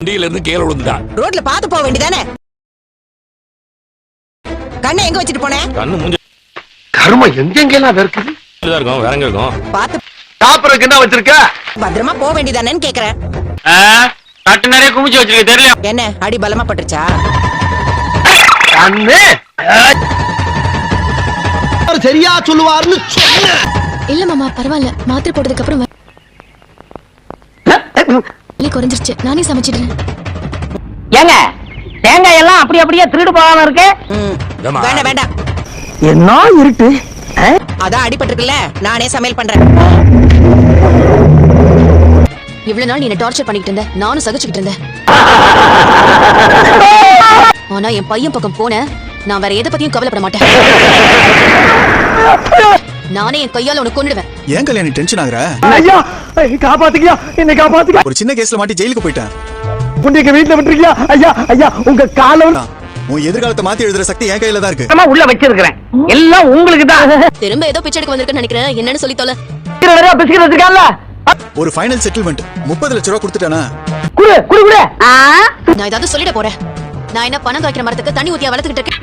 வண்டியில இருந்து கீழே விழுந்துட்டான். ரோட்ல பாத்து போக வேண்டியதானே? கண்ணை எங்க வச்சிட்டு போனே? கண்ணு மூஞ்சி கர்மம் எங்கெங்கெல்லாம் இருக்குது. இருக்கும், வேற எங்க இருக்கும்? பாத்து சாப்பிடறதுக்கு என்ன வச்சிருக்க? பத்திரமா போக வேண்டியதானேன்னு கேக்குறேன். தட்டு நிறைய குமிச்சு வச்சிருக்க தெரியல. என்ன அடி பலமா பட்டுச்சா? கண்ணு சரியா சொல்லுவாருன்னு சொன்ன. இல்ல மாமா பரவாயில்ல, மாத்திரை போட்டதுக்கு அப்புறம் வலி குறைஞ்சிருச்சு. நானே சமைச்சிடுறேன். ஏங்க தேங்காய் எல்லாம் அப்படி அப்படியே திருடு போகாம இருக்கு. வேண்டாம் வேண்டாம். என்ன இருட்டு? அதான் அடிபட்டிருக்குல்ல, நானே சமையல் பண்றேன். இவ்வளவு நாள் நீ என்ன டார்ச்சர் பண்ணிட்டு இருந்த, நானும் சகிச்சுக்கிட்டு இருந்தேன். ஆனா என் பையன் பக்கம் போன, நான் வேற எதை பத்தியும் கவலைப்பட மாட்டேன். நானே என் கையால உனக்கு கொன்னுடுவேன். ஏன் கல்யாணி டென்ஷன் ஆகுற? ஐயா காப்பாத்துக்கியா, என்ன காப்பாத்துக்கியா. ஒரு சின்ன கேஸ்ல மாட்டி ஜெயிலுக்கு போயிட்டேன். புண்டியக்க வீட்டுல விட்டுருக்கியா? ஐயா ஐயா உங்க காலம். உன் எதிர்காலத்தை மாத்தி எழுதுற சக்தி என் கையில தான் இருக்கு. உள்ள வச்சிருக்கிறேன், எல்லாம் உங்களுக்கு தான். திரும்ப ஏதோ பிச்சை எடுக்க வந்திருக்கேன்னு நினைக்கிறேன். என்னன்னு சொல்லி தொலை. ஒரு ஃபைனல் செட்டில்மெண்ட் 30 லட்சம் ரூபாய் கொடுத்துட்டானா? குடு குடு குடு. நான் ஏதாவது சொல்லிட போறேன். நான் என்ன பணம் காய்க்கிற மரத்துக்கு தண்ணி ஊத்தியா வளர்த்துக்கிட்டு இருக்கேன்?